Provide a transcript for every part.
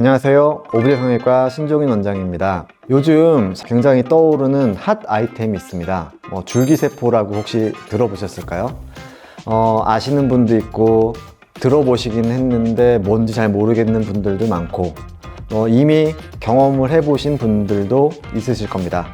안녕하세요. 오브제 성형외과 신종인 원장입니다. 요즘 굉장히 떠오르는 핫 아이템이 있습니다. 줄기세포라고 혹시 들어보셨을까요? 아시는 분도 있고 들어보시긴 했는데 뭔지 잘 모르겠는 분들도 많고 이미 경험을 해보신 분들도 있으실 겁니다.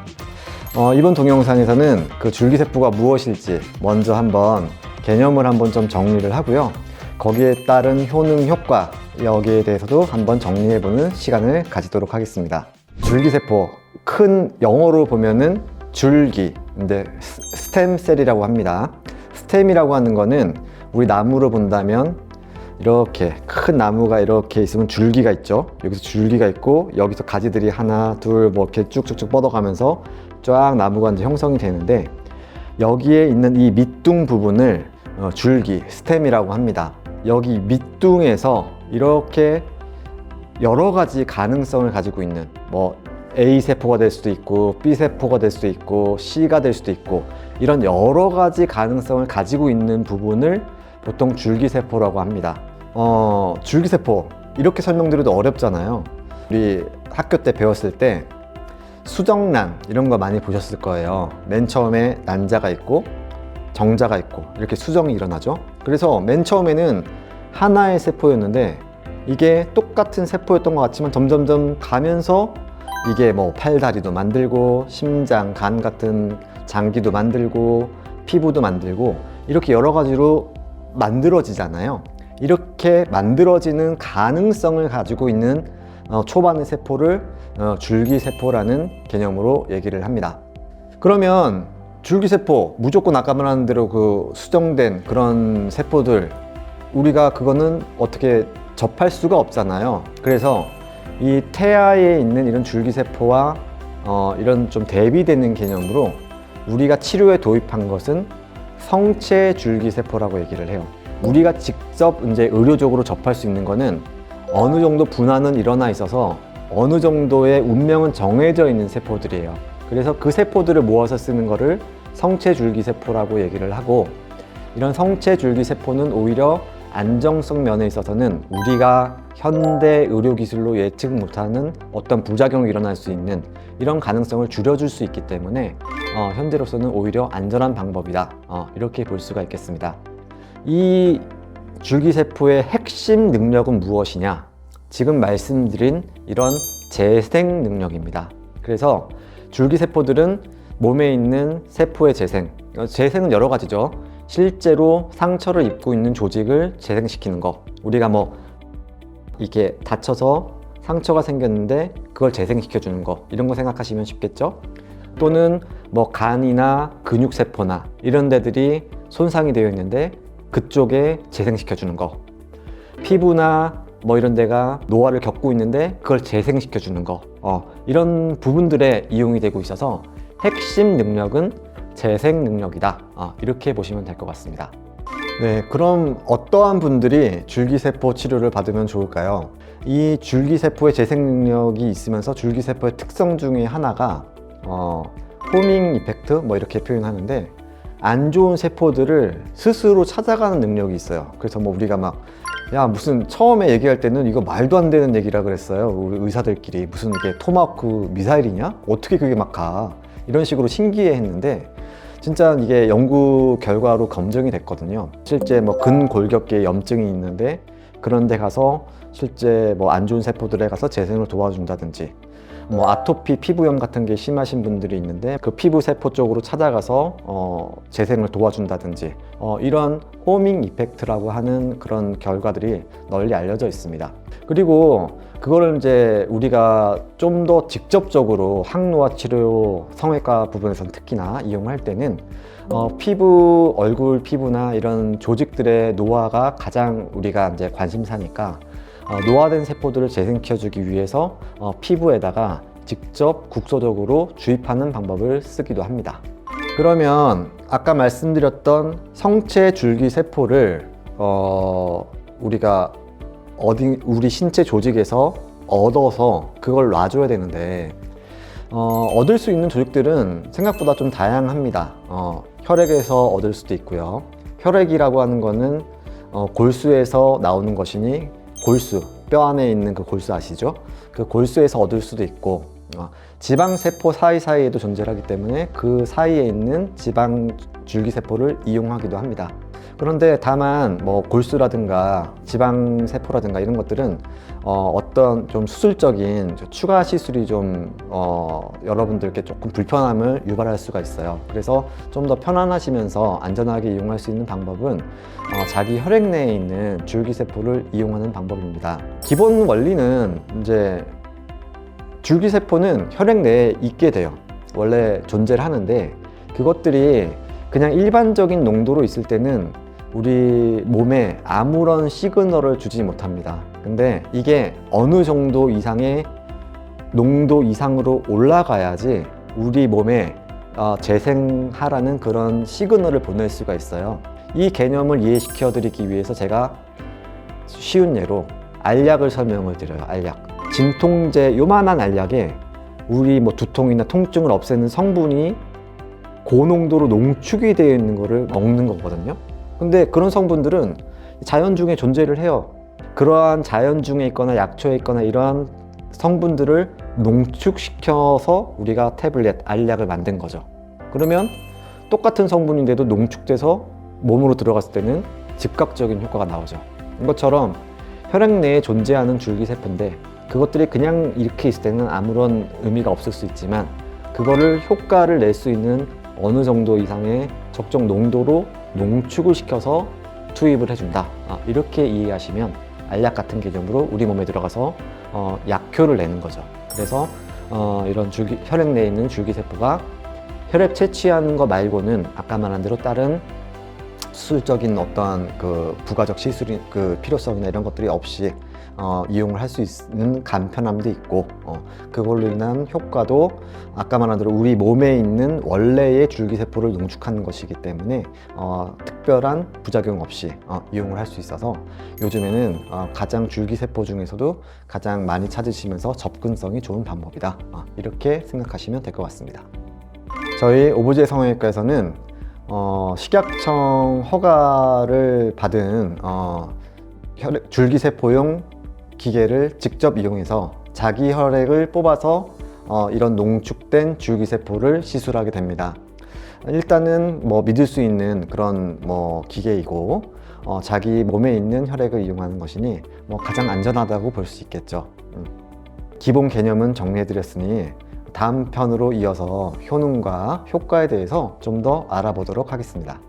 이번 동영상에서는 그 줄기세포가 무엇일지 먼저 한번 개념을 한번 좀 정리를 하고요. 거기에 따른 효능, 효과 여기에 대해서도 한번 정리해보는 시간을 가지도록 하겠습니다. 줄기세포, 큰 영어로 보면은 줄기, 근데 스템셀이라고 합니다. 스템이라고 하는 거는 우리 나무로 본다면 이렇게 큰 나무가 이렇게 있으면 줄기가 있죠. 여기서 줄기가 있고 여기서 가지들이 하나, 둘 뭐 이렇게 쭉쭉쭉 뻗어가면서 쫙 나무가 이제 형성이 되는데 여기에 있는 이 밑둥 부분을 줄기, 스템이라고 합니다. 여기 밑둥에서 이렇게 여러 가지 가능성을 가지고 있는 A세포가 될 수도 있고 B세포가 될 수도 있고 C가 될 수도 있고 이런 여러 가지 가능성을 가지고 있는 부분을 보통 줄기세포라고 합니다. 줄기세포 이렇게 설명드려도 어렵잖아요. 우리 학교 때 배웠을 때 수정란 이런 거 많이 보셨을 거예요. 맨 처음에 난자가 있고 정자가 있고 이렇게 수정이 일어나죠. 그래서 맨 처음에는 하나의 세포였는데 이게 똑같은 세포였던 것 같지만 점점점 가면서 이게 팔다리도 만들고 심장, 간 같은 장기도 만들고 피부도 만들고 이렇게 여러 가지로 만들어지잖아요. 이렇게 만들어지는 가능성을 가지고 있는 초반의 세포를 줄기세포라는 개념으로 얘기를 합니다. 그러면 줄기세포, 무조건 아까 말한 대로 그 수정된 그런 세포들 우리가 그거는 어떻게 접할 수가 없잖아요. 그래서 이 태아에 있는 이런 줄기세포와 이런 좀 대비되는 개념으로 우리가 치료에 도입한 것은 성체 줄기세포라고 얘기를 해요. 우리가 직접 이제 의료적으로 접할 수 있는 거는 어느 정도 분화는 일어나 있어서 어느 정도의 운명은 정해져 있는 세포들이에요. 그래서 그 세포들을 모아서 쓰는 거를 성체 줄기세포라고 얘기를 하고 이런 성체 줄기세포는 오히려 안정성 면에 있어서는 우리가 현대 의료기술로 예측 못하는 어떤 부작용이 일어날 수 있는 이런 가능성을 줄여줄 수 있기 때문에 현대로서는 오히려 안전한 방법이다. 이렇게 볼 수가 있겠습니다. 이 줄기세포의 핵심 능력은 무엇이냐? 지금 말씀드린 이런 재생 능력입니다. 그래서 줄기세포들은 몸에 있는 세포의 재생은 여러 가지죠. 실제로 상처를 입고 있는 조직을 재생시키는 거. 우리가 이게 다쳐서 상처가 생겼는데 그걸 재생시켜주는 거. 이런 거 생각하시면 쉽겠죠? 또는 간이나 근육세포나 이런 데들이 손상이 되어 있는데 그쪽에 재생시켜주는 거. 피부나 이런 데가 노화를 겪고 있는데 그걸 재생시켜주는 거. 이런 부분들에 이용이 되고 있어서 핵심 능력은 재생 능력이다. 이렇게 보시면 될 것 같습니다. 네, 그럼 어떠한 분들이 줄기세포 치료를 받으면 좋을까요? 이 줄기세포의 재생 능력이 있으면서 줄기세포의 특성 중에 하나가 호밍 이펙트 이렇게 표현하는데 안 좋은 세포들을 스스로 찾아가는 능력이 있어요. 그래서 우리가 야 무슨 처음에 얘기할 때는 이거 말도 안 되는 얘기라 그랬어요. 우리 의사들끼리 무슨 이게 토마호크 미사일이냐? 어떻게 그게 가? 이런 식으로 신기해 했는데 진짜 이게 연구 결과로 검증이 됐거든요. 실제 근골격계에 염증이 있는데 그런 데 가서 실제 안 좋은 세포들에 가서 재생을 도와준다든지 아토피 피부염 같은 게 심하신 분들이 있는데 그 피부 세포 쪽으로 찾아가서 재생을 도와준다든지 이런 호밍 이펙트라고 하는 그런 결과들이 널리 알려져 있습니다. 그리고 그거를 이제 우리가 좀 더 직접적으로 항노화 치료 성형외과 부분에서는 특히나 이용할 때는 피부, 얼굴 피부나 이런 조직들의 노화가 가장 우리가 이제 관심사니까 노화된 세포들을 재생시켜주기 위해서 피부에다가 직접 국소적으로 주입하는 방법을 쓰기도 합니다. 그러면 아까 말씀드렸던 성체 줄기 세포를 우리가 우리 신체 조직에서 얻어서 그걸 놔줘야 되는데 얻을 수 있는 조직들은 생각보다 좀 다양합니다. 혈액에서 얻을 수도 있고요. 혈액이라고 하는 거는 골수에서 나오는 것이니 골수, 뼈 안에 있는 그 골수 아시죠? 그 골수에서 얻을 수도 있고 지방세포 사이사이에도 존재하기 때문에 그 사이에 있는 지방 줄기세포를 이용하기도 합니다. 그런데 다만 뭐 골수라든가 지방세포라든가 이런 것들은 어떤 좀 수술적인 추가 시술이 좀 여러분들께 조금 불편함을 유발할 수가 있어요. 그래서 좀 더 편안하시면서 안전하게 이용할 수 있는 방법은 자기 혈액 내에 있는 줄기세포를 이용하는 방법입니다. 기본 원리는 이제 줄기세포는 혈액 내에 있게 돼요. 원래 존재를 하는데 그것들이 그냥 일반적인 농도로 있을 때는 우리 몸에 아무런 시그널을 주지 못합니다. 근데 이게 어느 정도 이상의 농도 이상으로 올라가야지 우리 몸에 재생하라는 그런 시그널을 보낼 수가 있어요. 이 개념을 이해시켜 드리기 위해서 제가 쉬운 예로 알약을 설명을 드려요. 알약. 진통제 요만한 알약에 우리 뭐 두통이나 통증을 없애는 성분이 고농도로 농축이 되어 있는 거를 먹는 거거든요. 근데 그런 성분들은 자연 중에 존재를 해요. 그러한 자연 중에 있거나 약초에 있거나 이러한 성분들을 농축시켜서 우리가 태블릿, 알약을 만든 거죠. 그러면 똑같은 성분인데도 농축돼서 몸으로 들어갔을 때는 즉각적인 효과가 나오죠. 이것처럼 혈액 내에 존재하는 줄기세포인데 그것들이 그냥 이렇게 있을 때는 아무런 의미가 없을 수 있지만 그거를 효과를 낼 수 있는 어느 정도 이상의 적정 농도로 농축을 시켜서 투입을 해준다. 이렇게 이해하시면 알약 같은 개념으로 우리 몸에 들어가서 약효를 내는 거죠. 그래서 이런 혈액 내에 있는 줄기세포가 혈액 채취하는 거 말고는 아까 말한 대로 다른 수술적인 어떠한 그 부가적 시술이 그 필요성이나 이런 것들이 없이 이용을 할 수 있는 간편함도 있고 그걸로 인한 효과도 아까 말한 대로 우리 몸에 있는 원래의 줄기세포를 농축하는 것이기 때문에 특별한 부작용 없이 이용을 할 수 있어서 요즘에는 가장 줄기세포 중에서도 가장 많이 찾으시면서 접근성이 좋은 방법이다. 이렇게 생각하시면 될 것 같습니다. 저희 오브제 성형외과에서는 식약청 허가를 받은 줄기세포용 기계를 직접 이용해서 자기 혈액을 뽑아서 이런 농축된 줄기세포를 시술하게 됩니다. 일단은 뭐 믿을 수 있는 그런 뭐 기계이고 자기 몸에 있는 혈액을 이용하는 것이니 뭐 가장 안전하다고 볼 수 있겠죠. 기본 개념은 정리해드렸으니 다음 편으로 이어서 효능과 효과에 대해서 좀 더 알아보도록 하겠습니다.